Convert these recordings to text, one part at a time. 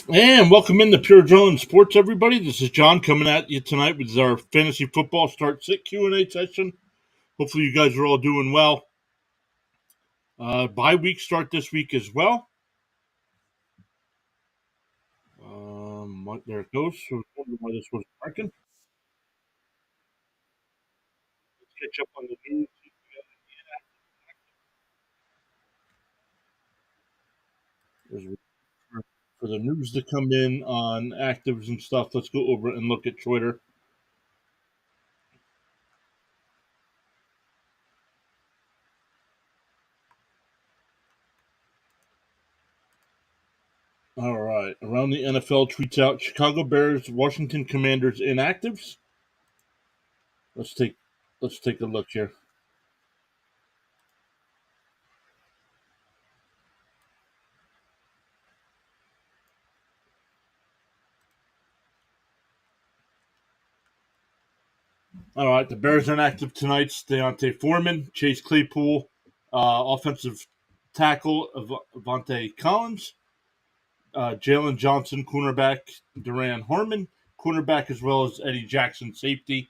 And welcome into Pure Drone Sports, everybody. This is John coming at you tonight with our fantasy football start sit Q&A session. Hopefully, you guys are all doing well. Bye week start this week as well. There it goes. So, I wonder why this was working. Let's catch up on the news. For the news to come in on actives and stuff, let's go over it and look at Twitter. All right. Around the NFL tweets out Chicago Bears, Washington Commanders inactives. Let's take a look here. All right, the Bears are inactive tonight. Deontay Foreman, Chase Claypool, offensive tackle Avante Collins, Jalen Johnson, cornerback Duran Harmon, cornerback as well as Eddie Jackson, safety.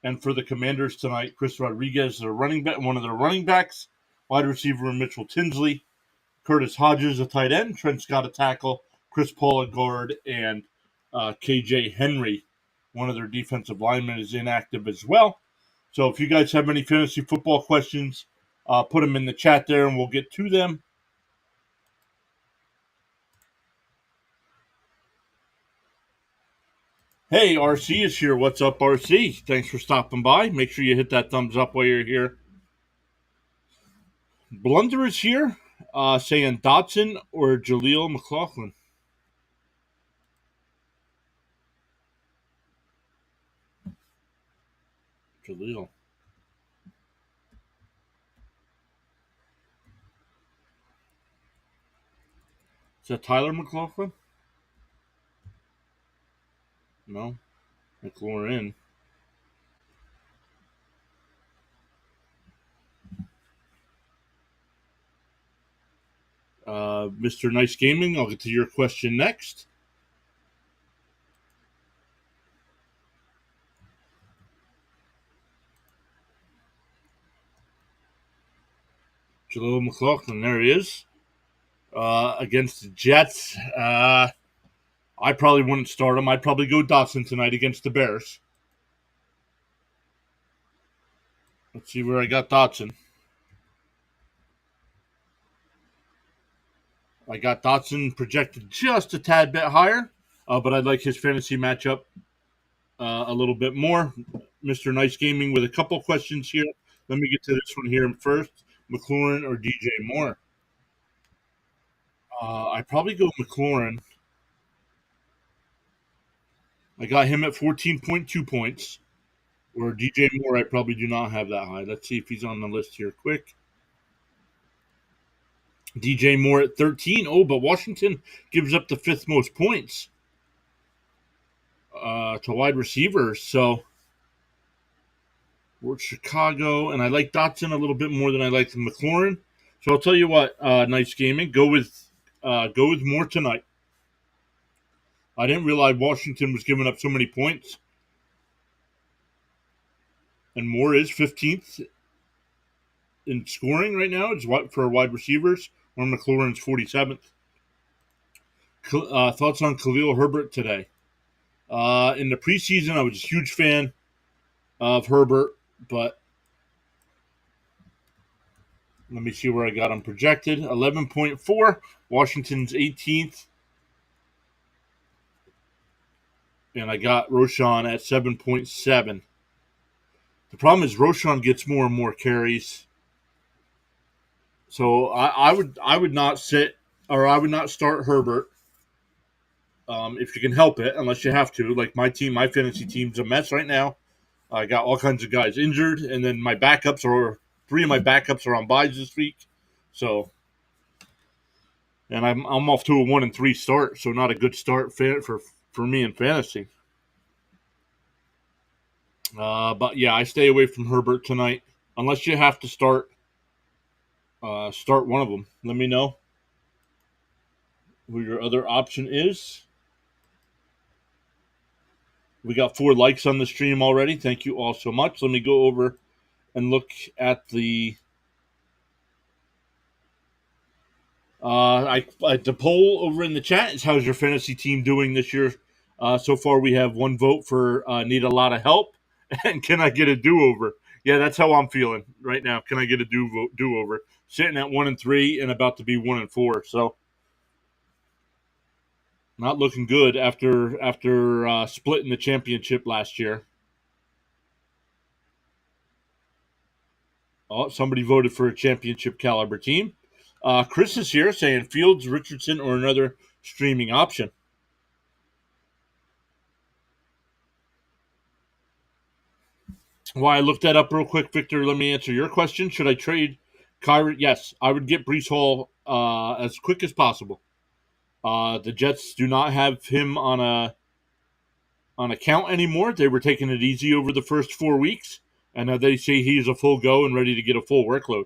And for the Commanders tonight, Chris Rodriguez, their running back, one of their running backs, wide receiver Mitchell Tinsley, Curtis Hodges, a tight end, Trent Scott, a tackle, Chris Paul, a guard, and KJ Henry, one of their defensive linemen, is inactive as well. So if you guys have any fantasy football questions, put them in the chat there and we'll get to them. Hey, RC is here. What's up, RC? Thanks for stopping by. Make sure you hit that thumbs up while you're here. Blunder is here, saying Dotson or Jaleel McLaughlin. Jaleel. Is that Tyler McLaughlin? No. McLaurin. Mr. Nice Gaming, I'll get to your question next. Jaleel McLaughlin, there he is. Against the Jets. I probably wouldn't start him. I'd probably go Dotson tonight against the Bears. Let's see where I got Dotson. I got Dotson projected just a tad bit higher, but I'd like his fantasy matchup a little bit more. Mr. Nice Gaming with a couple questions here. Let me get to this one here first. McLaurin or DJ Moore? I probably go McLaurin. I got him at 14.2 points. Or DJ Moore, I probably do not have that high. Let's see if he's on the list here quick. DJ Moore at 13. Oh, but Washington gives up the fifth most points to wide receivers. So we're Chicago, and I like Dotson a little bit more than I like the McLaurin. So I'll tell you what, Nice Gaming, go with Moore tonight. I didn't realize Washington was giving up so many points, and Moore is 15th in scoring right now. It's for wide receivers, or McLaurin's 47th. Thoughts on Khalil Herbert today? In the preseason, I was a huge fan of Herbert, but let me see where I got him projected. 11.4. Washington's 18th. And I got Roshan at 7.7. The problem is Roshan gets more and more carries. So I would not sit, or I would not start Herbert if you can help it, unless you have to. Like my fantasy team's a mess right now. I got all kinds of guys injured, and then three of my backups are on byes this week. So, and I'm off to a 1-3 start, so not a good start for me in fantasy. But yeah, I stay away from Herbert tonight unless you have to start one of them. Let me know. who your other option is. We got 4 likes on the stream already. Thank you all so much. Let me go over and look at the poll over in the chat. Is how's your fantasy team doing this year? So far, we have 1 vote for need a lot of help, and can I get a do over? Yeah, that's how I'm feeling right now. Can I get a do over? Sitting at 1-3 and about to be 1-4. So not looking good after splitting the championship last year. Oh, somebody voted for a championship caliber team. Chris is here saying Fields, Richardson, or another streaming option. While I looked that up real quick, Victor, let me answer your question. Should I trade Kyrie? Yes, I would get Brees Hall as quick as possible. The Jets do not have him on a count anymore. They were taking it easy over the first 4 weeks, and now they say he's a full go and ready to get a full workload.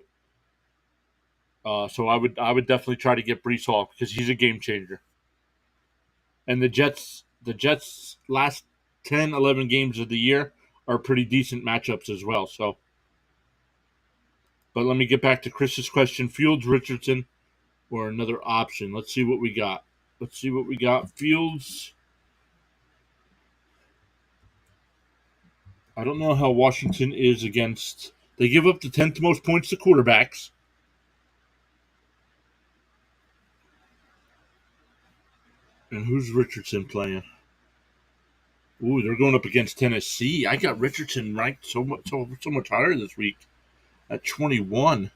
So I would definitely try to get Brees Hall because he's a game changer. And the Jets last 10, 11 games of the year are pretty decent matchups as well. So, but let me get back to Chris's question: Fields, Richardson, or another option. Let's see what we got. Fields. I don't know how Washington is against. They give up the 10th most points to quarterbacks. And who's Richardson playing? Ooh, they're going up against Tennessee. I got Richardson ranked so much higher this week at 21.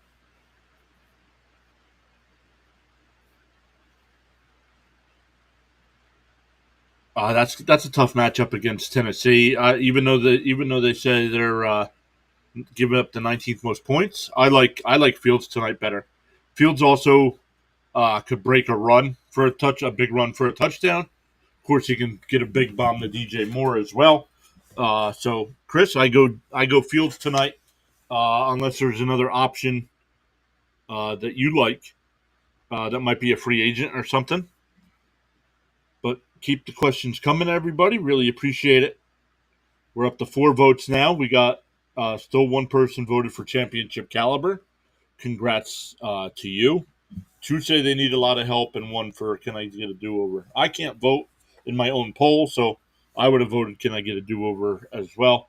That's a tough matchup against Tennessee. Even though they say they're giving up the 19th most points, I like Fields tonight better. Fields also could break a big run for a touchdown. Of course, he can get a big bomb to DJ Moore as well. So, Chris, I go Fields tonight, unless there's another option that you like that might be a free agent or something. But keep the questions coming, everybody. Really appreciate it. We're up to 4 votes now. We got still 1 person voted for championship caliber. Congrats to you. 2 say they need a lot of help, and 1 for can I get a do-over. I can't vote in my own poll, so I would have voted can I get a do-over as well.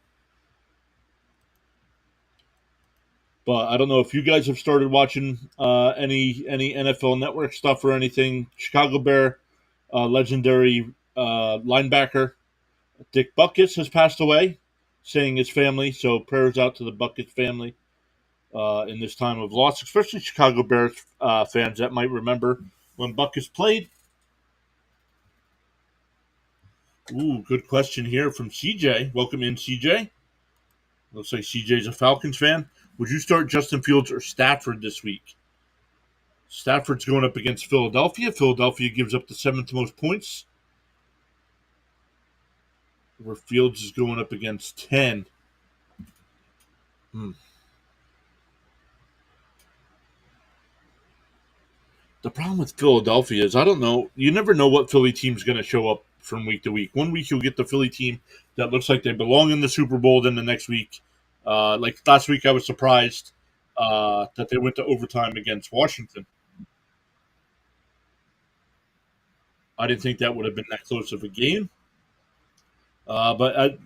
But I don't know if you guys have started watching any NFL Network stuff or anything. Chicago Bear legendary linebacker Dick Butkus has passed away, saying his family. So prayers out to the Butkus family in this time of loss, especially Chicago Bears fans that might remember when Butkus played. Ooh, good question here from CJ. Welcome in, CJ. Looks like CJ's a Falcons fan. Would you start Justin Fields or Stafford this week? Stafford's going up against Philadelphia. Philadelphia gives up the 7th most points, where Fields is going up against 10. The problem with Philadelphia is I don't know. You never know what Philly team's going to show up from week to week. One week you'll get the Philly team that looks like they belong in the Super Bowl. Then the next week, like last week, I was surprised that they went to overtime against Washington. I didn't think that would have been that close of a game. But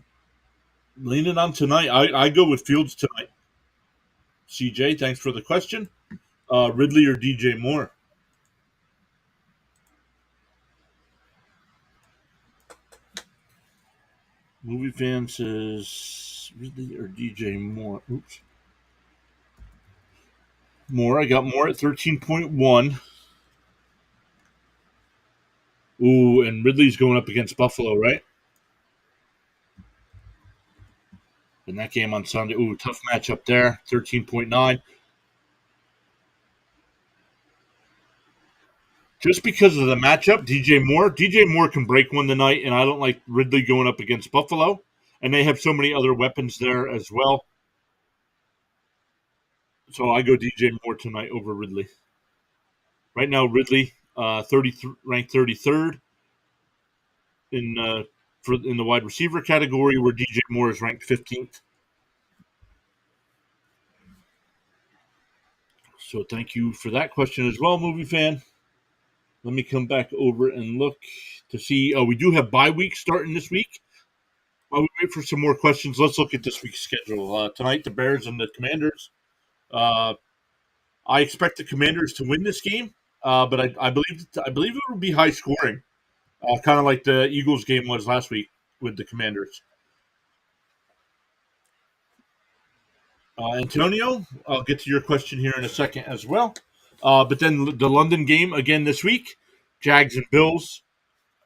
leaning on tonight, I go with Fields tonight. CJ, thanks for the question. Ridley or DJ Moore? Movie fan says Ridley or DJ Moore. Oops. Moore. I got Moore at 13.1. Ooh, and Ridley's going up against Buffalo, right? In that game on Sunday. Ooh, tough matchup there. 13.9. Just because of the matchup, DJ Moore can break one tonight, and I don't like Ridley going up against Buffalo. And they have so many other weapons there as well. So I go DJ Moore tonight over Ridley. Right now, Ridley ranked 33rd in in the wide receiver category, where DJ Moore is ranked 15th. So thank you for that question as well, movie fan. Let me come back over and look to see. Oh, we do have bye week starting this week. While we wait for some more questions, let's look at this week's schedule. Tonight, the Bears and the Commanders. Uh, I expect the Commanders to win this game, but I believe it will be high scoring, kind of like the Eagles game was last week with the Commanders. Antonio, I'll get to your question here in a second as well. But then the London game again this week, Jags and Bills.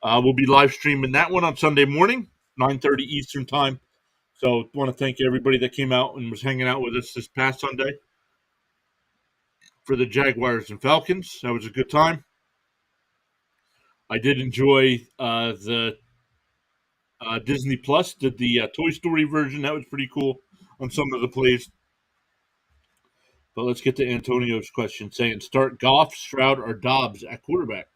We'll be live streaming that one on Sunday morning, 9:30 Eastern time. So want to thank everybody that came out and was hanging out with us this past Sunday for the Jaguars and Falcons. That was a good time. I did enjoy the Disney Plus did the Toy Story version. That was pretty cool on some of the plays. But let's get to Antonio's question, saying start Goff, Stroud, or Dobbs at quarterback.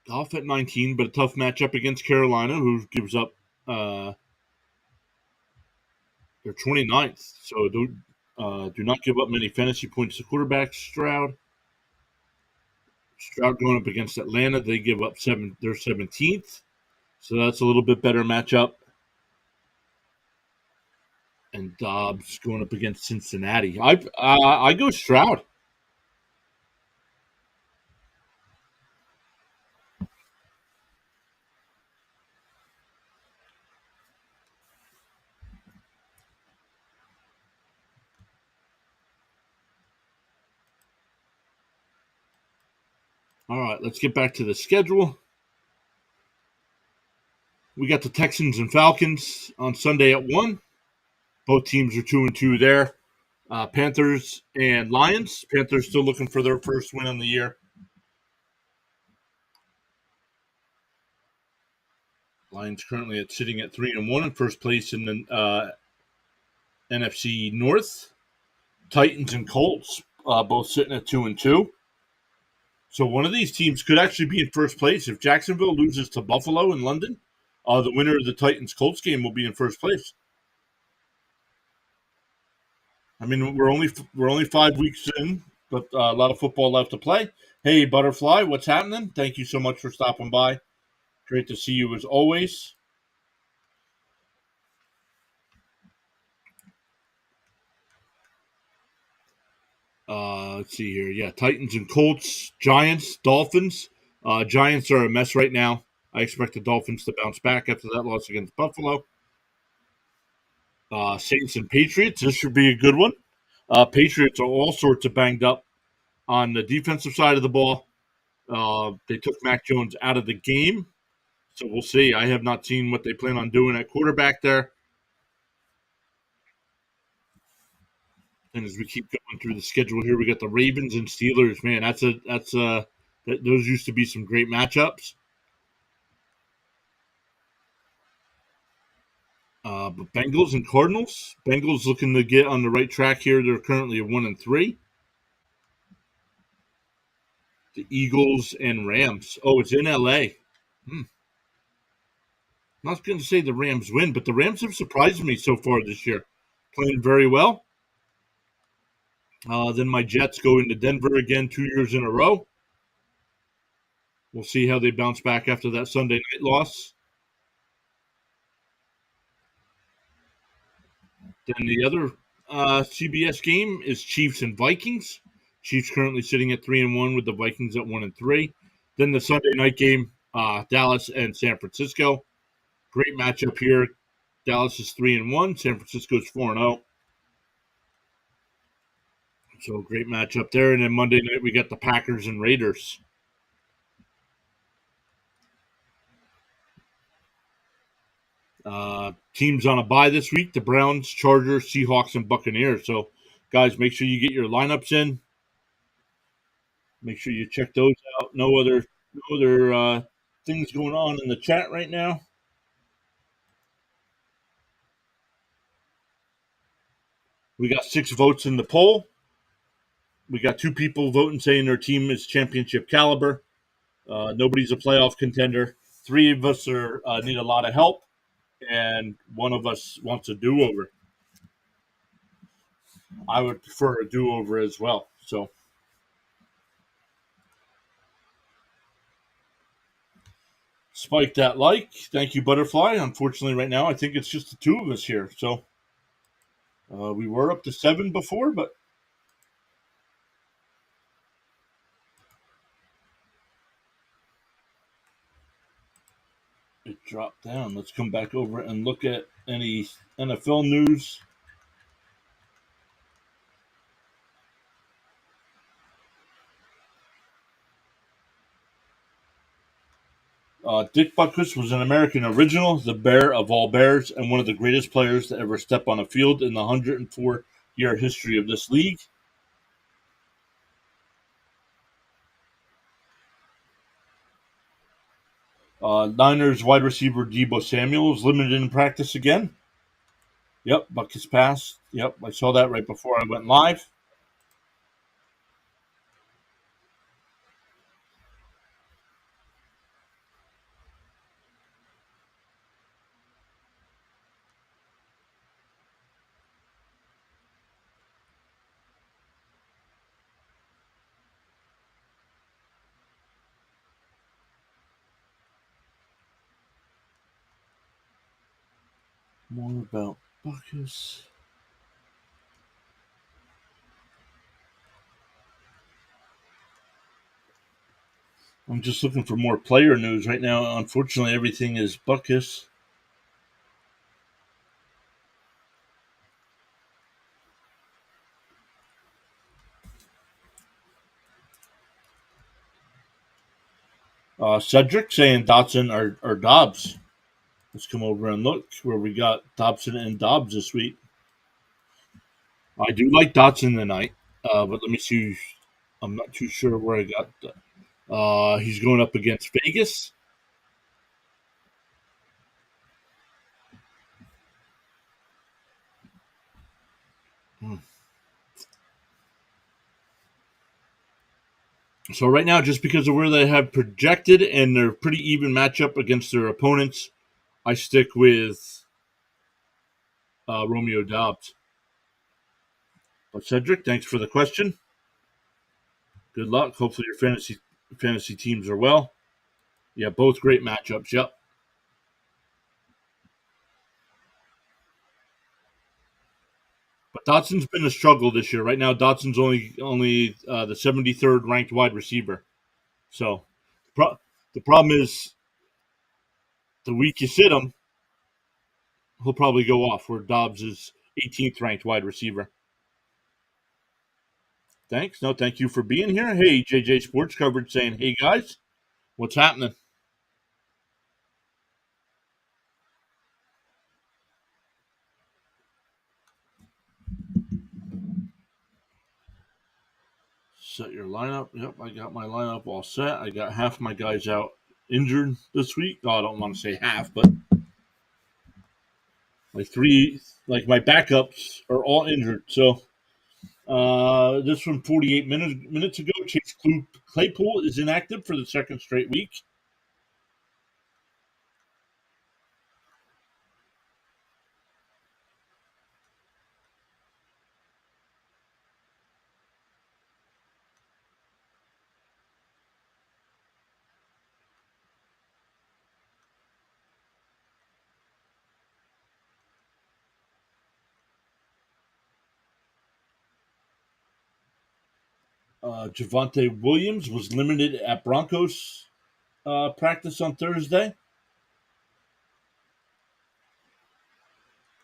Goff at 19, but a tough matchup against Carolina, who gives up their 29th. So do not give up many fantasy points to quarterback. Stroud going up against Atlanta, they give up their 17th. So that's a little bit better matchup. And Dobbs going up against Cincinnati. I go Stroud. All right, let's get back to the schedule. We got the Texans and Falcons on Sunday at 1. Both teams are 2-2 there. Panthers and Lions. Panthers still looking for their first win on the year. Lions currently sitting at 3-1 in first place in the NFC North. Titans and Colts both sitting at 2-2. So one of these teams could actually be in first place if Jacksonville loses to Buffalo in London. The winner of the Titans Colts game will be in first place. I mean, we're only 5 weeks in, but a lot of football left to play. Hey, Butterfly, what's happening? Thank you so much for stopping by. Great to see you as always. Let's see here. Yeah, Titans and Colts, Giants, Dolphins. Giants are a mess right now. I expect the Dolphins to bounce back after that loss against Buffalo. Saints and Patriots. This should be a good one. Patriots are all sorts of banged up on the defensive side of the ball. They took Mac Jones out of the game, so we'll see. I have not seen what they plan on doing at quarterback there. And as we keep going through the schedule here, we got the Ravens and Steelers. Man, those used to be some great matchups. But Bengals and Cardinals. Bengals looking to get on the right track here. They're currently at 1-3. The Eagles and Rams. Oh, it's in LA. I'm not going to say the Rams win, but the Rams have surprised me so far this year. Playing very well. Then my Jets go into Denver again 2 years in a row. We'll see how they bounce back after that Sunday night loss. Then the other CBS game is Chiefs and Vikings. Chiefs currently sitting at 3-1 with the Vikings at 1-3. Then the Sunday night game, Dallas and San Francisco. Great matchup here. Dallas is 3-1. San Francisco is 4-0. So great matchup there. And then Monday night we got the Packers and Raiders. Teams on a bye this week: the Browns, Chargers, Seahawks, and Buccaneers. So, guys, make sure you get your lineups in. Make sure you check those out. No other things going on in the chat right now. We got 6 votes in the poll. We got 2 people voting saying their team is championship caliber. Nobody's a playoff contender. 3 of us need a lot of help, and one of us wants a do-over. I would prefer a do-over as well. So, spike that like. Thank you, Butterfly. Unfortunately, right now, I think it's just the 2 of us here. So, we were up to 7 before, but it dropped down. Let's come back over and look at any NFL news. Dick Butkus was an American original, the bear of all bears, and one of the greatest players to ever step on a field in the 104-year history of this league. Niners wide receiver Deebo Samuel is limited in practice again. Yep, Butkus passed. Yep, I saw that right before I went live. More about Butkus. I'm just looking for more player news right now. Unfortunately, everything is Butkus. Cedric saying Dotson or Dobbs. Let's come over and look where we got Dobson and Dobbs this week. I do like Dotson tonight, but let me see. I'm not too sure where I got that. He's going up against Vegas. Hmm. So right now, just because of where they have projected and their pretty even matchup against their opponents, I stick with Romeo Dobbs. But Cedric, thanks for the question. Good luck. Hopefully your fantasy teams are well. Yeah, both great matchups. Yep. But Dotson's been a struggle this year. Right now, Dotson's only the 73rd ranked wide receiver. So the problem is the week you sit him, he'll probably go off. Where Dobbs is 18th ranked wide receiver. Thanks. No, thank you for being here. Hey, JJ Sports Coverage saying, hey guys, what's happening? Set your lineup. Yep, I got my lineup all set. I got half my guys out injured this week. Oh, I don't want to say half, but like my backups are all injured. So this from 48 minutes ago. Chase Claypool is inactive for the second straight week. Javonte Williams was limited at Broncos practice on Thursday.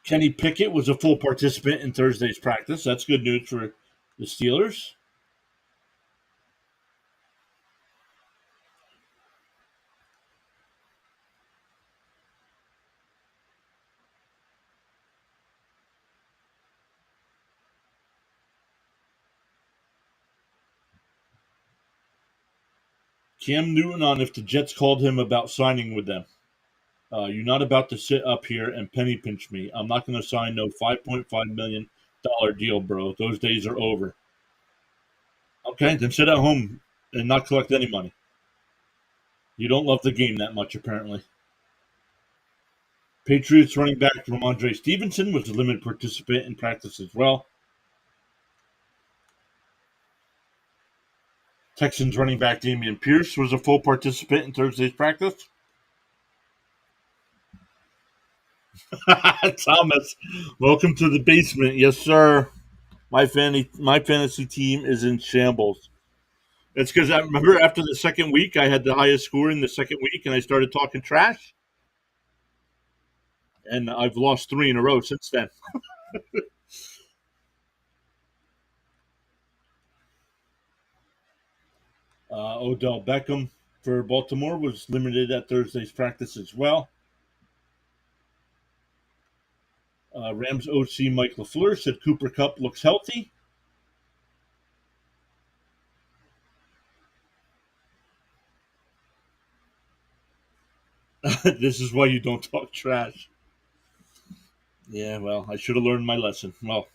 Kenny Pickett was a full participant in Thursday's practice. That's good news for the Steelers. Cam Newton on if the Jets called him about signing with them. You're not about to sit up here and penny pinch me. I'm not going to sign no 5.5 million Dollar deal, bro. Those days are over. Okay, then sit at home and not collect any money. You don't love the game that much, apparently. Patriots running back Ramondre Stevenson was a limited participant in practice as well. Texans running back Damian Pierce was a full participant in Thursday's practice. Thomas, welcome to the basement. Yes, sir. My fantasy team is in shambles. It's because I remember after the second week, I had the highest score in the second week, and I started talking trash, and I've lost three in a row since then. Odell Beckham for Baltimore was limited at Thursday's practice as well. Rams OC Mike LaFleur said Cooper Kupp looks healthy. This is why you don't talk trash. Yeah, well, I should have learned my lesson. Well,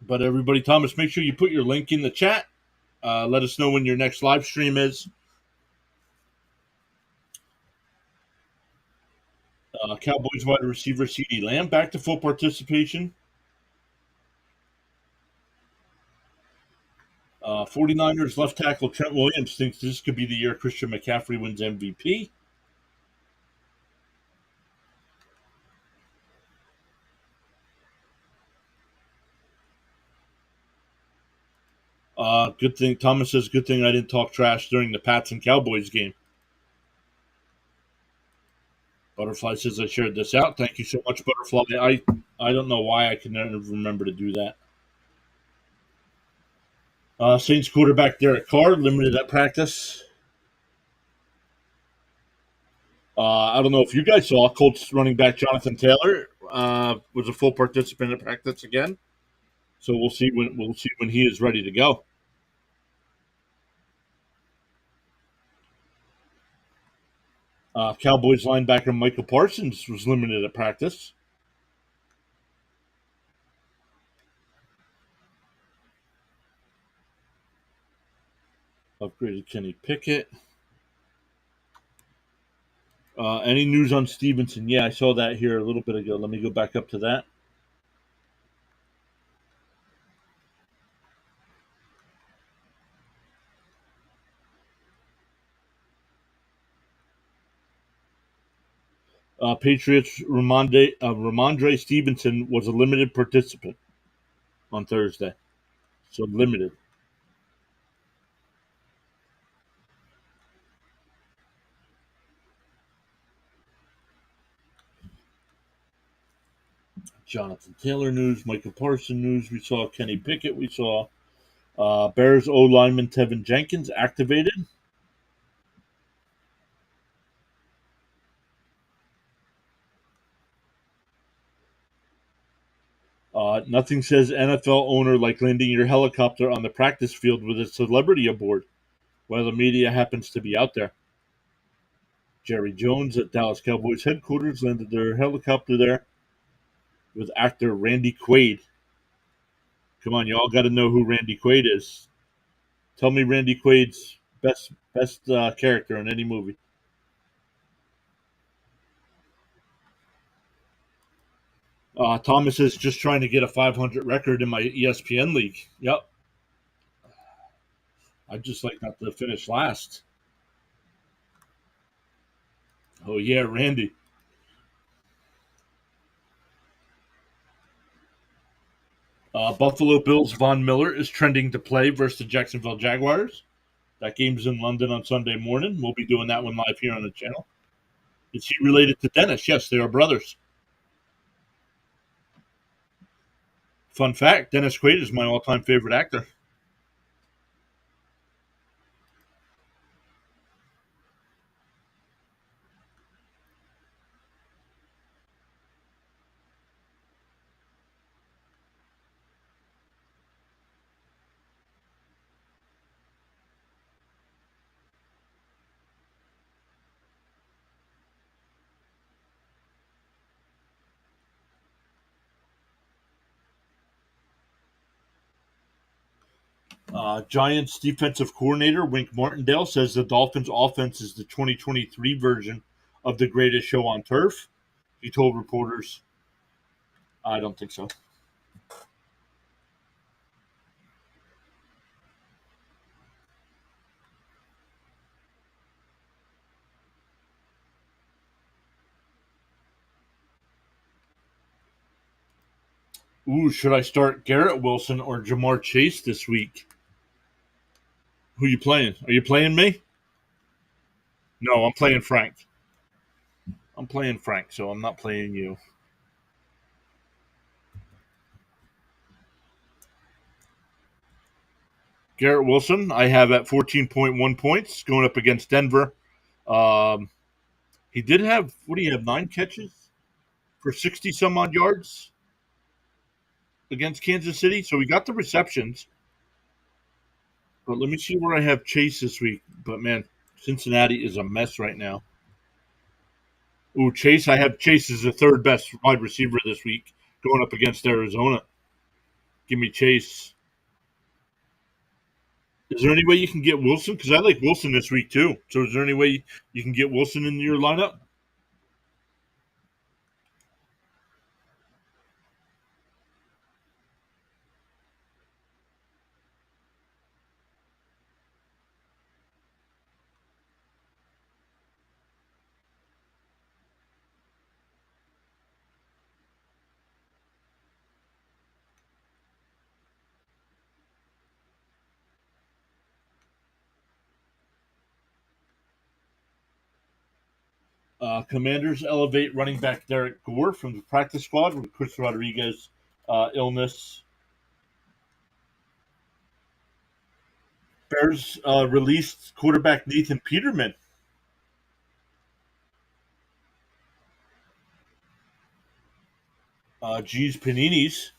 but everybody, Thomas, make sure you put your link in the chat. Let us know when your next live stream is. Cowboys wide receiver CeeDee Lamb back to full participation. 49ers left tackle Trent Williams thinks this could be the year Christian McCaffrey wins MVP. Good thing Thomas says. Good thing I didn't talk trash during the Pats and Cowboys game. Butterfly says I shared this out. Thank you so much, Butterfly. I don't know why I can never remember to do that. Saints quarterback Derek Carr limited at practice. I don't know if you guys saw Colts running back Jonathan Taylor was a full participant at practice again. So we'll see when he is ready to go. Cowboys linebacker Michael Parsons was limited at practice. Upgraded Kenny Pickett. Any news on Stevenson? Yeah, I saw that here a little bit ago. Let me go back up to that. Patriots Ramondre Stevenson was a limited participant on Thursday. So limited. Jonathan Taylor news, Michael Parsons news. We saw Kenny Pickett. We saw Bears O lineman Tevin Jenkins activated. Nothing says NFL owner like landing your helicopter on the practice field with a celebrity aboard, while the media happens to be out there. Jerry Jones at Dallas Cowboys headquarters landed their helicopter there with actor Randy Quaid. Come on, y'all got to know who Randy Quaid is. Tell me Randy Quaid's best character in any movie. Thomas is just trying to get a 500 record in my ESPN league. Yep. I'd just like not to finish last. Oh, yeah, Randy. Buffalo Bills Von Miller is trending to play versus the Jacksonville Jaguars. That game's in London on Sunday morning. We'll be doing that one live here on the channel. Is he related to Dennis? Yes, they are brothers. Fun fact, Dennis Quaid is my all-time favorite actor. Giants defensive coordinator Wink Martindale says the Dolphins' offense is the 2023 version of the greatest show on turf. He told reporters, "I don't think so." Ooh, should I start Garrett Wilson or Jamar Chase this week? Who you playing? Are you playing me? No, I'm playing Frank. I'm playing Frank, so I'm not playing you. Garrett Wilson, I have at 14.1 points going up against Denver. Um, he did have, what do you have, 9 catches for 60 some odd yards against Kansas City? So we got the receptions. But let me see where I have Chase this week. But man, Cincinnati is a mess right now. Ooh, Chase, I have Chase as the third best wide receiver this week going up against Arizona. Give me Chase. Is there any way you can get Wilson? Because I like Wilson this week too. So is there any way you can get Wilson in your lineup? Commanders elevate running back Derek Gore from the practice squad with Chris Rodriguez illness. Bears released quarterback Nathan Peterman. G's Paninis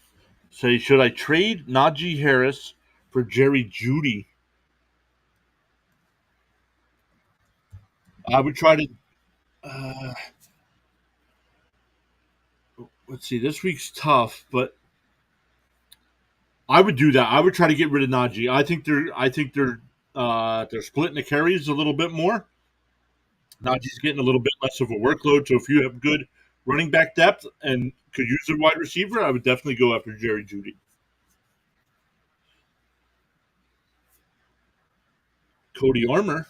say, should I trade Najee Harris for Jerry Judy? I would try to. Uh, let's see. This week's tough, but I would do that. I would try to get rid of Najee. They're splitting the carries a little bit more. Najee's getting a little bit less of a workload. So if you have good running back depth and could use a wide receiver, I would definitely go after Jerry Judy. Cody Armour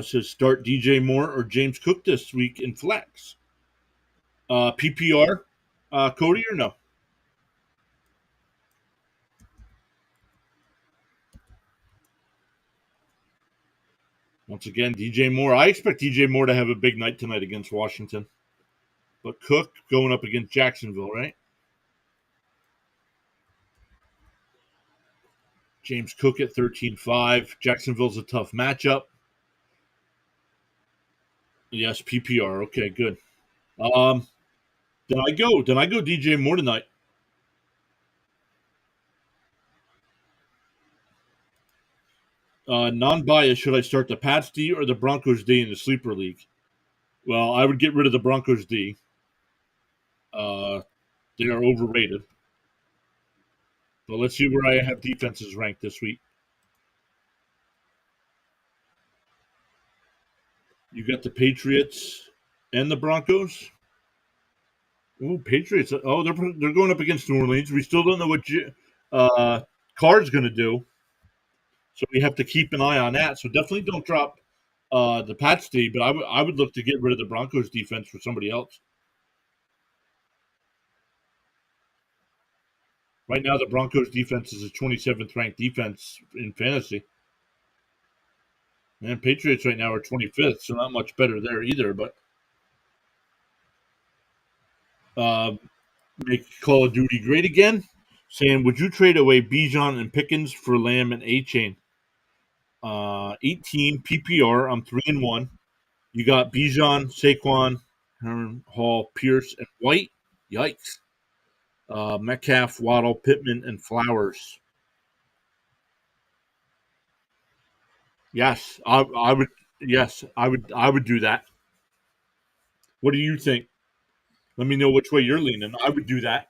says start DJ Moore or James Cook this week in flex. PPR, Cody or no? Once again, DJ Moore. I expect DJ Moore to have a big night tonight against Washington. But Cook going up against Jacksonville, right? James Cook at 13.5. Jacksonville's a tough matchup. Yes, PPR. Okay, good. Um, Then I go. Then I go DJ Moore tonight. Non-bias. Should I start the Pats D or the Broncos D in the sleeper league? Well, I would get rid of the Broncos D. Uh, they are overrated. But let's see where I have defenses ranked this week. You got the Patriots and the Broncos. Oh, Patriots. Oh, they're going up against New Orleans. We still don't know what uh, Carr's going to do, so we have to keep an eye on that. So definitely don't drop the Pats D. But I would look to get rid of the Broncos defense for somebody else. Right now, the Broncos defense is a 27th ranked defense in fantasy. And Patriots right now are 25th, so not much better there either. But uh, make Call of Duty great again. Saying, would you trade away Bijan and Pickens for Lamb and A Chain? 18 PPR. I'm 3-1. You got Bijan, Saquon, Herman, Hall, Pierce, and White. Yikes. Metcalf, Waddle, Pittman, and Flowers. Yes, I would. Yes, I would. I would do that. What do you think? Let me know which way you're leaning. I would do that.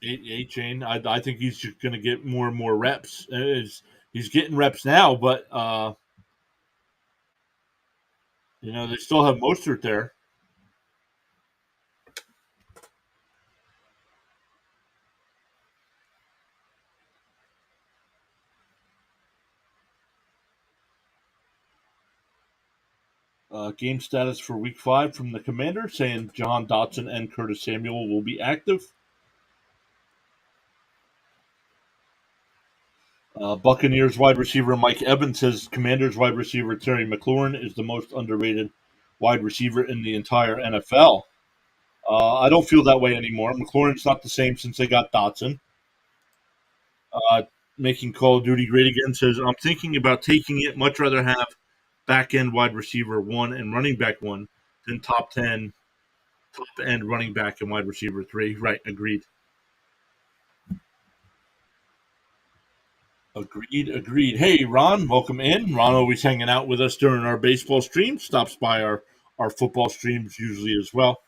A Chain. I think he's just going to get more and more reps. He's getting reps now, but they still have Mostert there. Game status for Week 5 from the Commander saying John Dotson and Curtis Samuel will be active. Buccaneers wide receiver Mike Evans says Commanders wide receiver Terry McLaurin is the most underrated wide receiver in the entire NFL. I don't feel that way anymore. McLaurin's not the same since they got Dotson. Uh, Making Call of Duty great again says I'm thinking about taking it. Much rather have back end wide receiver one and running back one than top 10, top end running back and wide receiver three. Right, agreed. Agreed. Hey, Ron, welcome in. Ron always hanging out with us during our baseball stream. Stops by our football streams usually as well.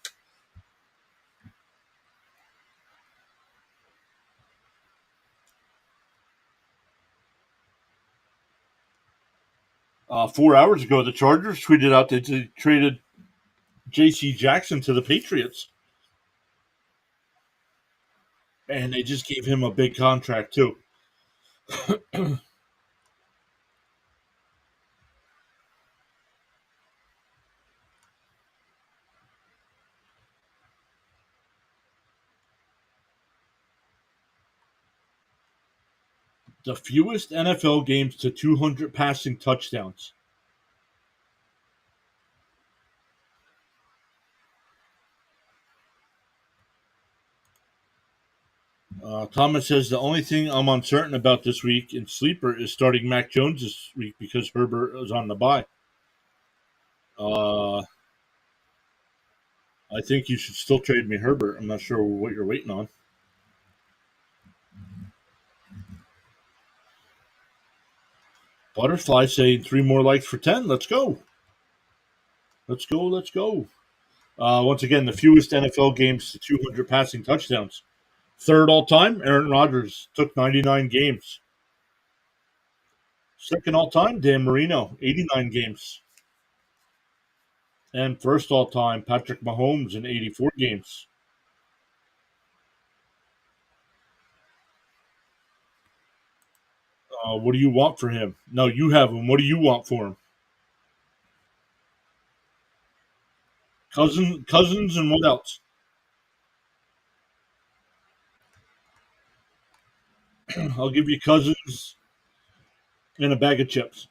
4 hours ago, the Chargers tweeted out that they traded J.C. Jackson to the Patriots, and they just gave him a big contract too. The fewest NFL games to 200 passing touchdowns. Thomas says the only thing I'm uncertain about this week in sleeper is starting Mac Jones this week because Herbert is on the bye. Uh, I think you should still trade me Herbert. I'm not sure what you're waiting on. Butterfly saying 3 more likes for 10. Let's go. Let's go. Let's go. Once again, the fewest NFL games to 200 passing touchdowns. Third all time, Aaron Rodgers took 99 games. Second all time, Dan Marino, 89 games. And first all time, Patrick Mahomes in 84 games. What do you want for him? No, you have him. What do you want for him? Cousins, and what else? I'll give you Cousins and a bag of chips.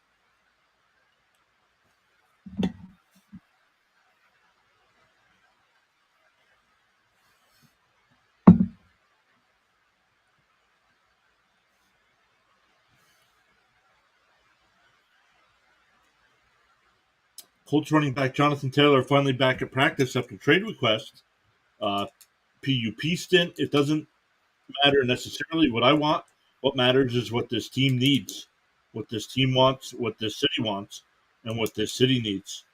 Colts running back Jonathan Taylor finally back at practice after trade request. Uh, PUP stint. It doesn't matter necessarily what I want. What matters is what this team needs, what this team wants, what this city wants, and what this city needs.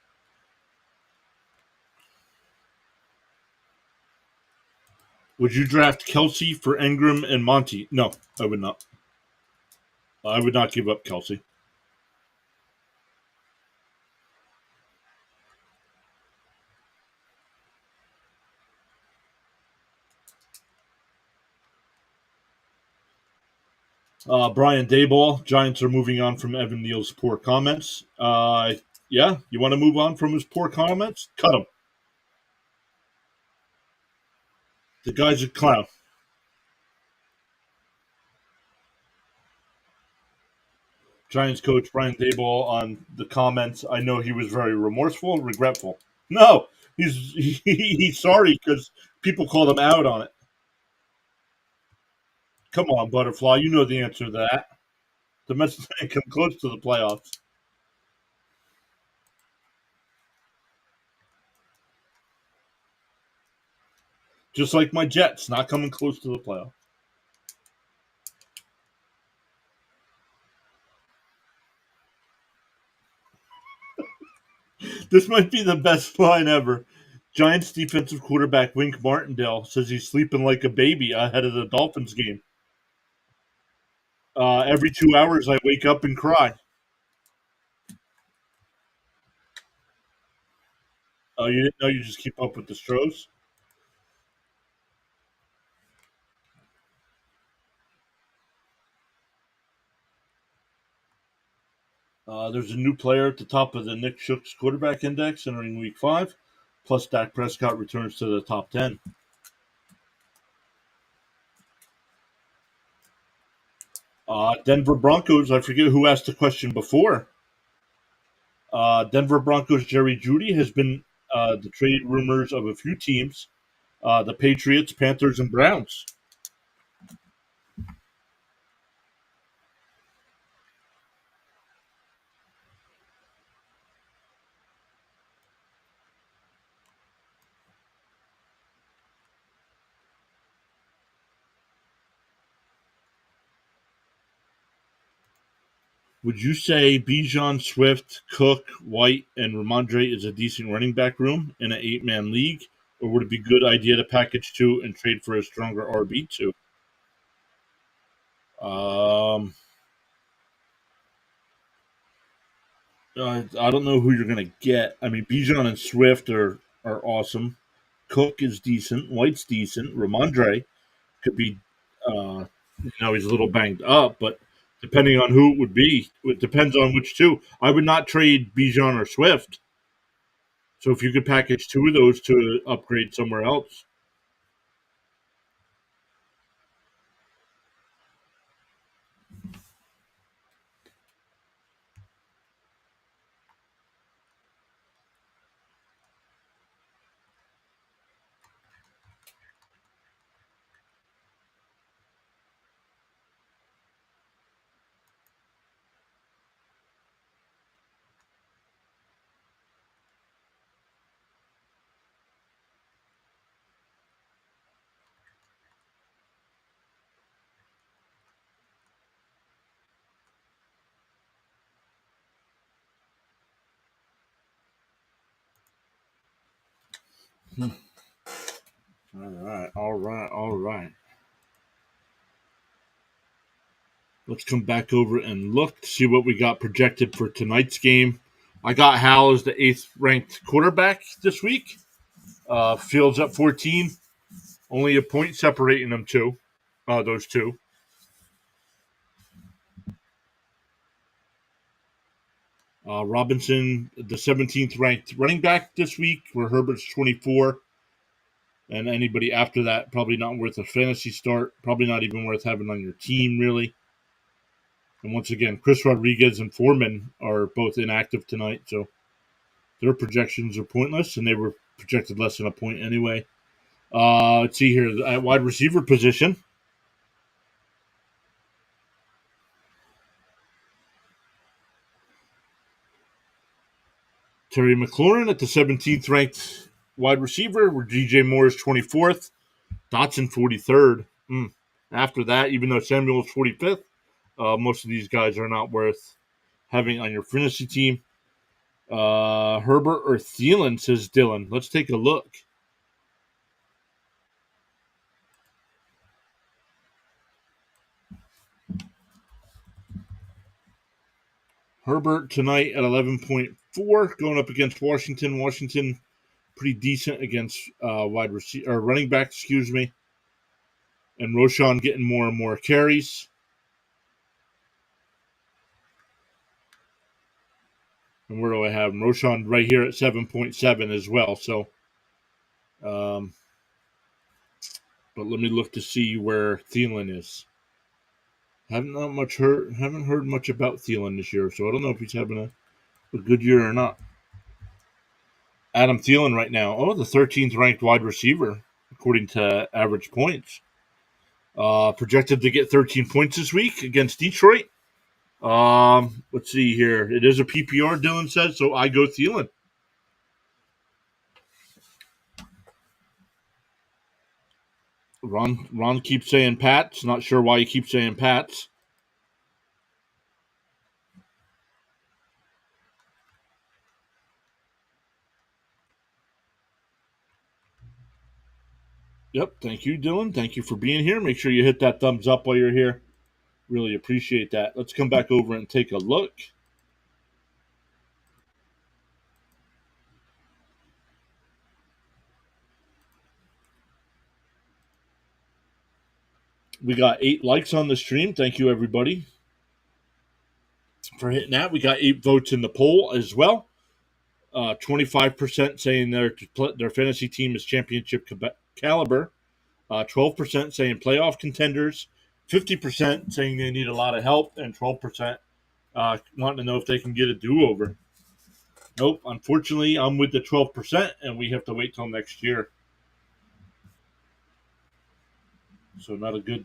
Would you draft Kelsey for Engram and Monty? No, I would not. I would not give up Kelsey. Brian Dayball, Giants are moving on from Evan Neal's poor comments. Yeah, you want to move on from his poor comments? Cut him. The guy's a clown. Giants coach Brian Dayball on the comments. I know he was very remorseful, regretful. No, he's sorry because people called him out on it. Come on, Butterfly, you know the answer to that. The Mets didn't come close to the playoffs. Just like my Jets, not coming close to the playoffs. This might be the best line ever. Giants defensive quarterback Wink Martindale says he's sleeping like a baby ahead of the Dolphins game. Every 2 hours, I wake up and cry. Oh, you didn't know you just keep up with the Stros? There's a new player at the top of the Nick Shook's quarterback index entering Week 5. Plus, Dak Prescott returns to the top 10. Denver Broncos, I forget who asked the question before. Denver Broncos Jerry Jeudy has been the trade rumors of a few teams, the Patriots, Panthers, and Browns. Would you say Bijan, Swift, Cook, White, and Ramondre is a decent running back room in an 8-man league? Or would it be a good idea to package two and trade for a stronger RB2? Um, I don't know who you're going to get. I mean, Bijan and Swift are awesome. Cook is decent. White's decent. Ramondre could be, he's a little banged up, but depending on who it would be, it depends on which two. I would not trade Bijan or Swift. So if you could package two of those to upgrade somewhere else, all right. Let's come back over and look to see what we got projected for tonight's game. I got Hal as the eighth ranked quarterback this week. Fields at 14, only a point separating them two. Those two. Robinson, the 17th ranked running back this week, where Herbert's 24. And anybody after that, probably not worth a fantasy start. Probably not even worth having on your team, really. And once again, Chris Rodriguez and Foreman are both inactive tonight, so their projections are pointless, and they were projected less than a point anyway. Let's see here. At wide receiver position, Terry McLaurin at the 17th ranked wide receiver, where DJ Moore is 24th, Dotson 43rd. After that, even though Samuel is 45th, most of these guys are not worth having on your fantasy team. Herbert or Thielen, says Dylan. Let's take a look. Herbert tonight at 11.4, going up against Washington. Washington pretty decent against wide receiver or running back, excuse me. And Roshan getting more and more carries. And where do I have him? Roshan right here at 7.7 as well. So, but let me look to see where Thielen is. Haven't heard much about Thielen this year, so I don't know if he's having a good year or not. Adam Thielen right now. Oh, the 13th ranked wide receiver according to average points. Projected to get 13 points this week against Detroit. Let's see here. It is a PPR, Dylan said, so I go Thielen. Ron keeps saying Pats. Not sure why he keeps saying Pats. Yep. Thank you, Dylan. Thank you for being here. Make sure you hit that thumbs up while you're here. Really appreciate that. Let's come back over and take a look. We got 8 likes on the stream. Thank you, everybody, for hitting that. We got 8 votes in the poll as well. 25% saying their fantasy team is championship caliber. 12% saying playoff contenders. 50% saying they need a lot of help, and 12% wanting to know if they can get a do-over. Nope, unfortunately, I'm with the 12%, and we have to wait till next year. So not a good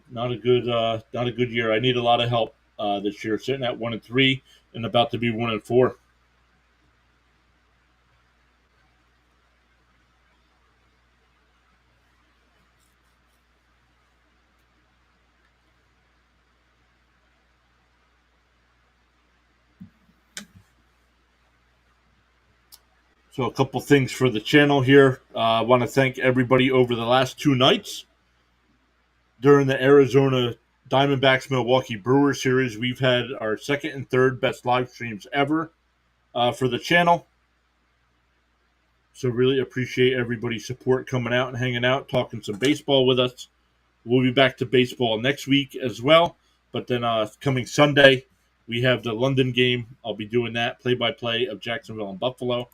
year. I need a lot of help this year. Sitting at 1-3 and about to be 1-4. So a couple things for the channel here. I want to thank everybody over the last 2 nights during the Arizona Diamondbacks Milwaukee Brewers series. We've had our second and third best live streams ever for the channel. So really appreciate everybody's support coming out and hanging out, talking some baseball with us. We'll be back to baseball next week as well. But then coming Sunday, we have the London game. I'll be doing that play-by-play of Jacksonville and Buffalo.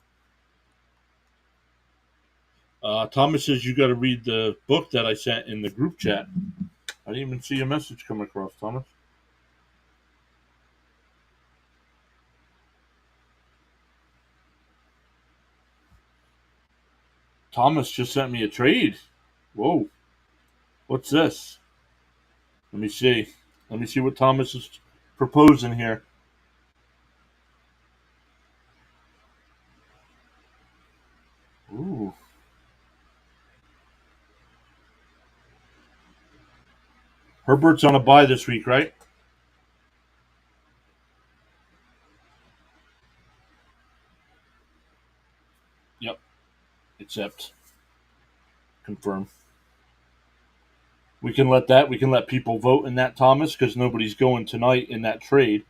Thomas says you got to read the book that I sent in the group chat. I didn't even see a message come across, Thomas. Thomas just sent me a trade. Whoa. What's this? Let me see. Let me see what Thomas is proposing here. Ooh. Herbert's on a bye this week, right? Yep. Accept. Confirm. We can let people vote in that, Thomas, because nobody's going tonight in that trade.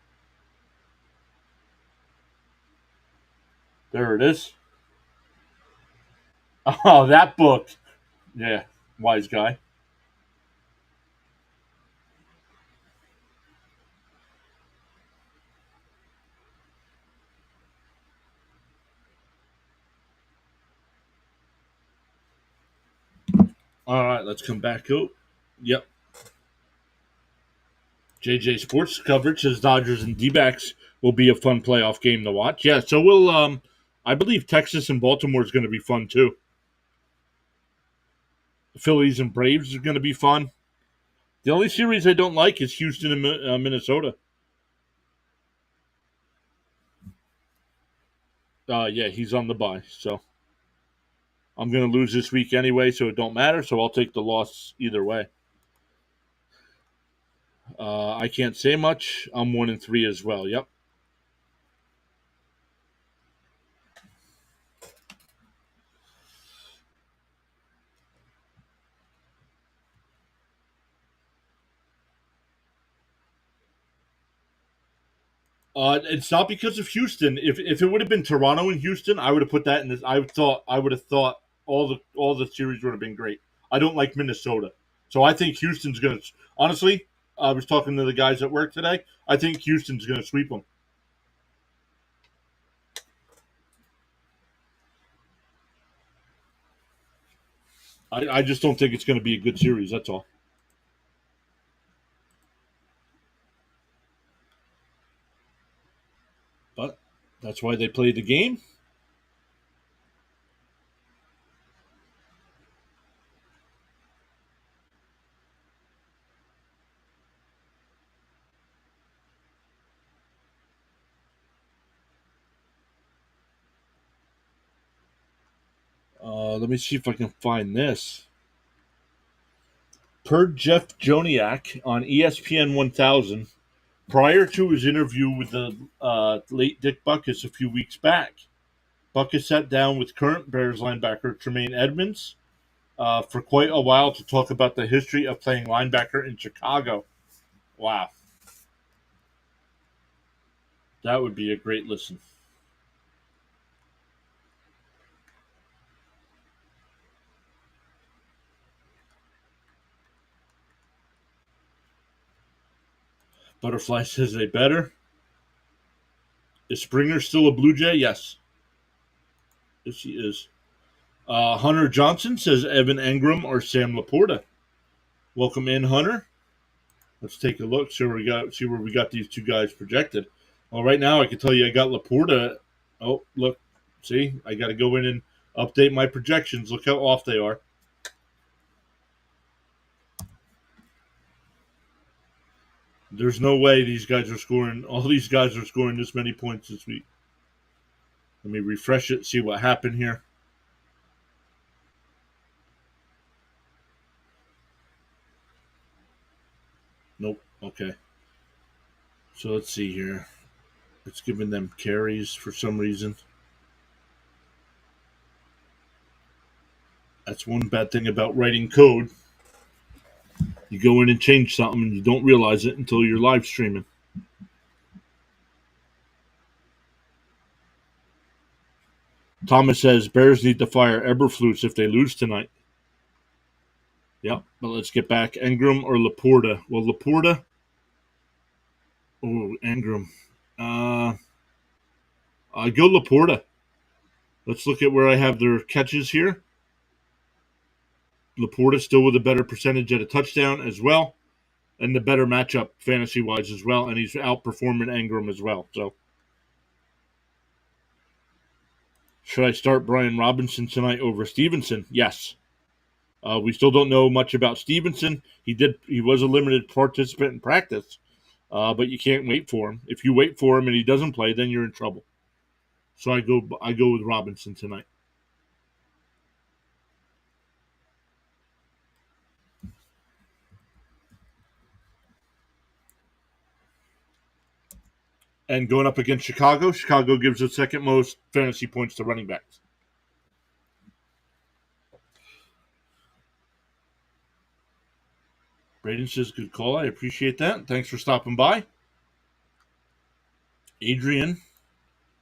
There it is. Oh, that book. Yeah, wise guy. All right, let's come back out. Yep. JJ Sports coverage says Dodgers and D-backs will be a fun playoff game to watch. Yeah, so we'll I believe Texas and Baltimore is going to be fun too. The Phillies and Braves is going to be fun. The only series I don't like is Houston and Minnesota. Yeah, he's on the bye, so I'm going to lose this week anyway, so it don't matter. So I'll take the loss either way. I can't say much. I'm 1-3 as well. Yep. It's not because of Houston. If it would have been Toronto and Houston, I would have put that in this. I would have thought all the series would have been great. I don't like Minnesota, so I think Houston's gonna. Honestly, I was talking to the guys at work today. I think Houston's gonna sweep them. I just don't think it's going to be a good series. That's all. But that's why they play the game. Let me see if I can find this. Per Jeff Joniak on ESPN 1000, prior to his interview with the late Dick Butkus a few weeks back, Butkus sat down with current Bears linebacker Tremaine Edmonds for quite a while to talk about the history of playing linebacker in Chicago. Wow, that would be a great listen. Butterfly says they better. Is Springer still a Blue Jay? Yes. Yes, he is. Hunter Johnson says Evan Engram or Sam Laporta. Welcome in, Hunter. Let's take a look. See where we got these two guys projected. Well, right now I can tell you I got Laporta. Oh, look. See, I got to go in and update my projections. Look how off they are. There's no way these guys are scoring. All these guys are scoring this many points this week. Let me refresh it. See what happened here. Nope. Okay. So let's see here. It's giving them carries for some reason. That's one bad thing about writing code. You go in and change something and you don't realize it until you're live streaming. Thomas says Bears need to fire Eberflus if they lose tonight. Yep, but let's get back. Engram or Laporta? Well, Laporta. Oh, Engram. I go Laporta. Let's look at where I have their catches here. Laporta still with a better percentage at a touchdown as well, and the better matchup fantasy wise as well, and he's outperforming Engram as well. So, should I start Brian Robinson tonight over Stevenson? Yes. We still don't know much about Stevenson. He was a limited participant in practice, but you can't wait for him. If you wait for him and he doesn't play, then you're in trouble. So I go with Robinson tonight. And going up against Chicago, Chicago gives the second most fantasy points to running backs. Braden says, good call. I appreciate that. Thanks for stopping by. Adrian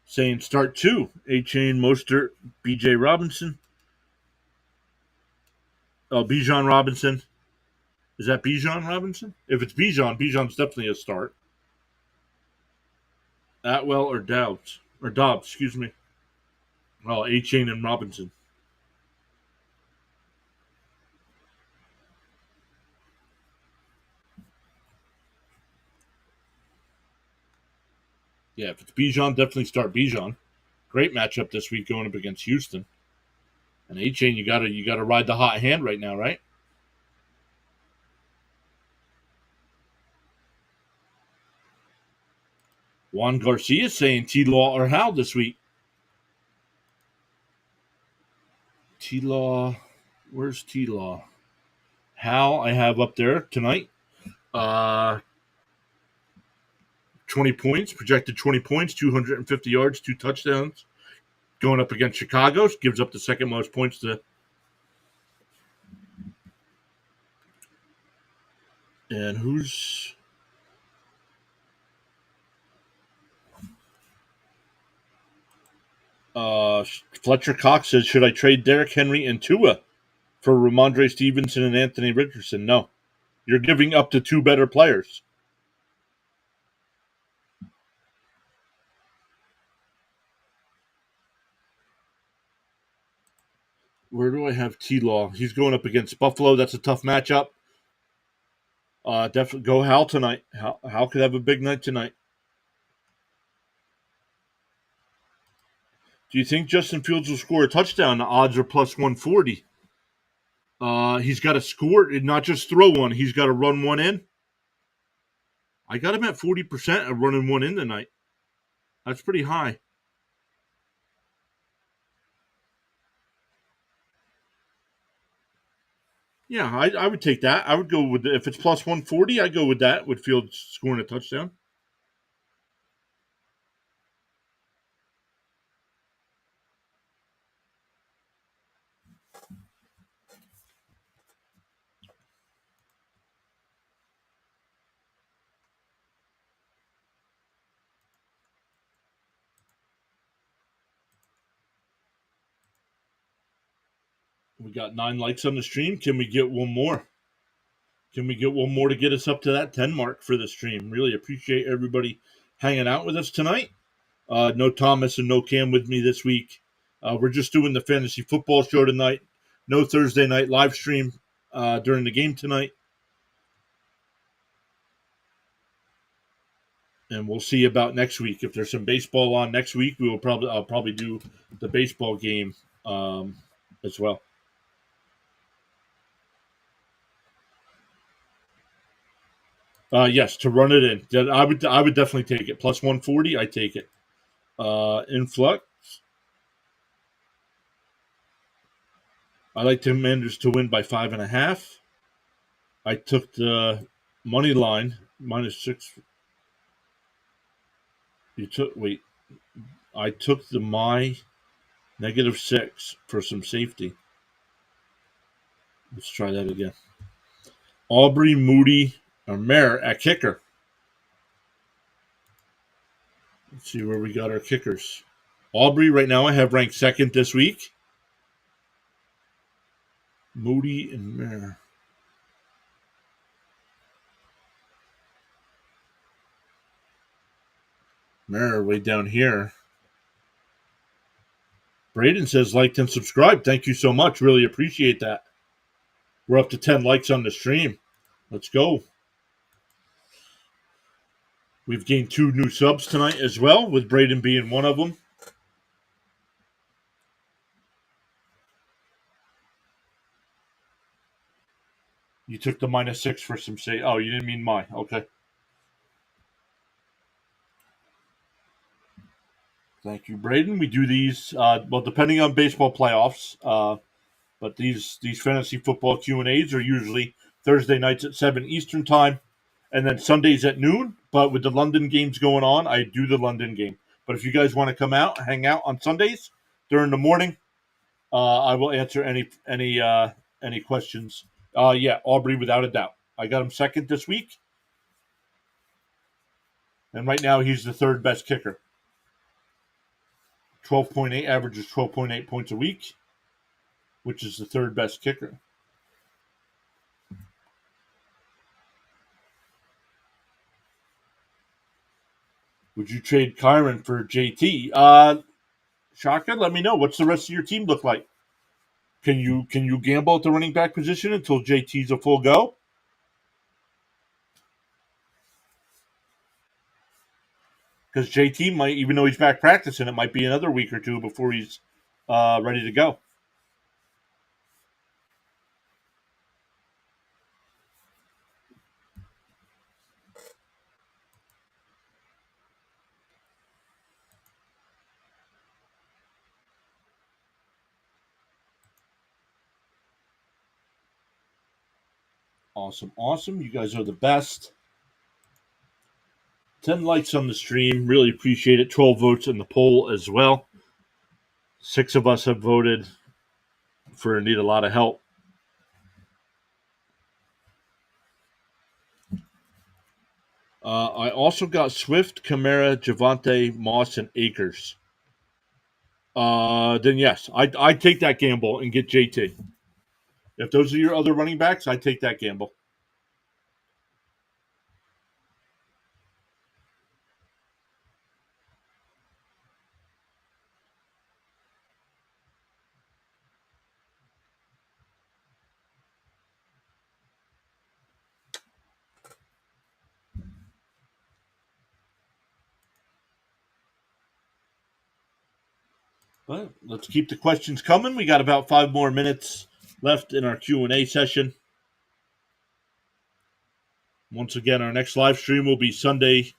saying start two. A-Chain, Mostert, B.J. Robinson. Oh, Bijan Robinson. Is that Bijan Robinson? If it's Bijan's definitely a start. Atwell or Dobbs, excuse me. Oh, A-Chain and Robinson. Yeah, if it's Bijan, definitely start Bijan. Great matchup this week going up against Houston. And A-Chain, you gotta ride the hot hand right now, right? Juan Garcia saying T-Law or Hal this week. T-Law, where's T-Law? Hal, I have up there tonight. 20 points, projected 20 points, 250 yards, 2 touchdowns. Going up against Chicago, gives up the second most points to. And who's. Fletcher Cox says, should I trade Derrick Henry and Tua for Ramondre Stevenson and Anthony Richardson? No. You're giving up to 2 better players. Where do I have T-Law? He's going up against Buffalo. That's a tough matchup. Definitely go Hal tonight. Hal could have a big night tonight. Do you think Justin Fields will score a touchdown? The odds are plus 140. He's got to score, not just throw one. He's got to run one in. I got him at 40% of running one in tonight. That's pretty high. Yeah, I would take that. I would go with if it's plus 140. I go with that. With Fields scoring a touchdown. We got 9 likes on the stream. Can we get one more? Can we get one more to get us up to that 10 mark for the stream? Really appreciate everybody hanging out with us tonight. No Thomas and no Cam with me this week. We're just doing the fantasy football show tonight. No Thursday night live stream during the game tonight. And we'll see about next week. If there's some baseball on next week, I'll probably do the baseball game as well. Yes, to run it in. I would definitely take it. Plus 140, I take it. Influx. I like the Commanders to win by 5.5. I took the money line -6. I took the my -6 for some safety. Let's try that again. Aubrey, Moody, or Mare at kicker. Let's see where we got our kickers. Aubrey, right now, I have ranked second this week. Moody and Mare. Mare way down here. Braden says liked and subscribed. Thank you so much. Really appreciate that. We're up to 10 likes on the stream. Let's go. We've gained 2 new subs tonight as well, with Braden being one of them. You took the -6 for some say. Oh, you didn't mean my. Okay. Thank you, Braden. We do these, well, depending on baseball playoffs, but these fantasy football Q&As are usually Thursday nights at 7 Eastern time, and then Sundays at noon. But with the London games going on, I do the London game. But if you guys want to come out, hang out on Sundays during the morning, I will answer any questions. Yeah, Aubrey, without a doubt. I got him second this week, and right now he's the third best kicker. 12.8 averages 12.8 points a week, which is the third best kicker. Would you trade Kyron for JT? Shaka, let me know. What's the rest of your team look like? Can you gamble at the running back position until JT's a full go? Because JT might, even though he's back practicing, it might be another week or two before he's ready to go. Awesome. You guys are the best. 10 likes on the stream. Really appreciate it. 12 votes in the poll as well. 6 of us have voted for need a lot of help. I also got Swift, Kamara, Javante, Moss, and Akers. Then yes, I'd take that gamble and get JT. If those are your other running backs, I'd take that gamble. But let's keep the questions coming. We got about 5 more minutes left in our Q&A session. Once again, our next live stream will be Sunday.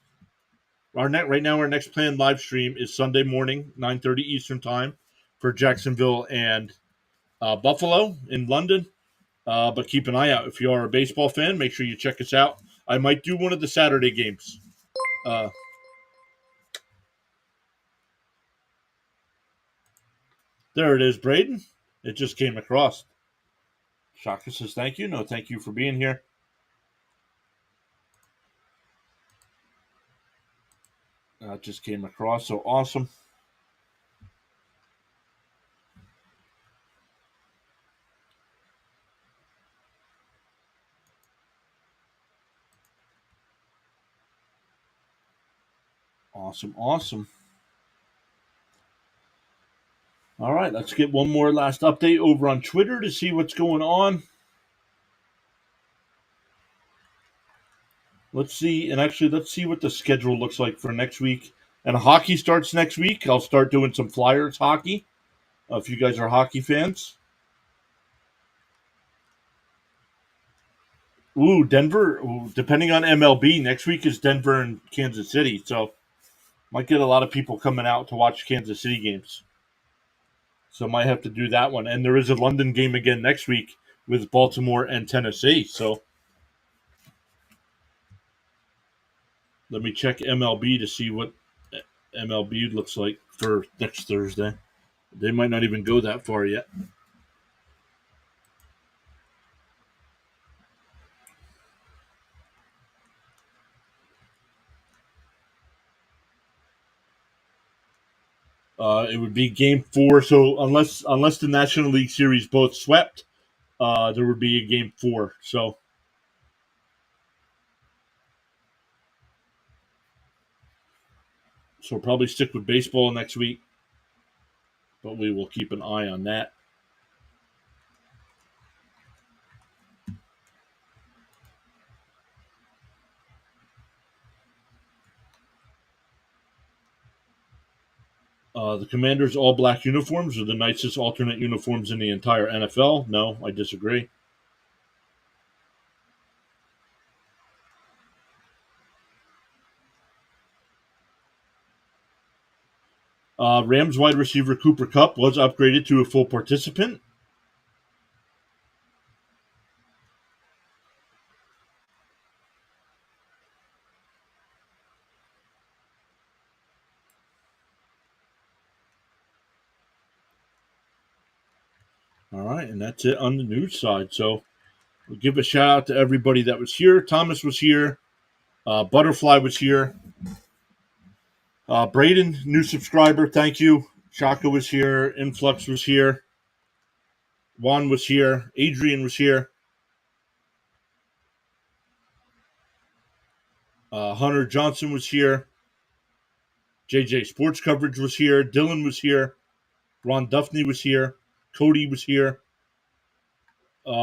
Right now, our next planned live stream is Sunday morning, 9:30 Eastern time, for Jacksonville and Buffalo in London. But keep an eye out. If you are a baseball fan, make sure you check us out. I might do one of the Saturday games. There it is, Braden. It just came across. Shaka says thank you. No, thank you for being here. It just came across. So awesome. Awesome, awesome. All right, let's get one more last update over on Twitter to see what's going on. Let's see, and actually, let's see what the schedule looks like for next week. And hockey starts next week. I'll start doing some Flyers hockey. If you guys are hockey fans. Ooh, Denver. Ooh, depending on MLB, next week is Denver and Kansas City. So might get a lot of people coming out to watch Kansas City games. So might have to do that one. And there is a London game again next week with Baltimore and Tennessee. So let me check MLB to see what MLB looks like for next Thursday. They might not even go that far yet. It would be Game 4. So unless the National League Series both swept, there would be a Game 4. So we'll probably stick with baseball next week, but we will keep an eye on that. The Commanders' all-black uniforms are the nicest alternate uniforms in the entire NFL. No, I disagree. Rams wide receiver Cooper Kupp was upgraded to a full participant. All right, and that's it on the news side. So we'll give a shout out to everybody that was here. Thomas was here. Butterfly was here. Braden, new subscriber, thank you. Shaka was here. Influx was here. Juan was here. Adrian was here. Hunter Johnson was here. JJ Sports Coverage was here. Dylan was here. Ron Duffney was here. Cody was here.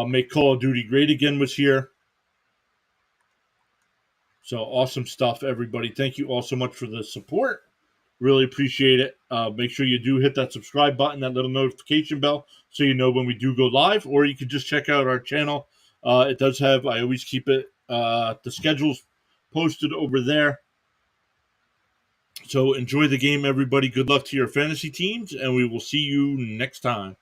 Make Call of Duty Great Again was here. So awesome stuff, everybody. Thank you all so much for the support. Really appreciate it. Make sure you do hit that subscribe button, that little notification bell, so you know when we do go live, or you can just check out our channel. It does have, I always keep it, the schedules posted over there. So enjoy the game, everybody. Good luck to your fantasy teams, and we will see you next time.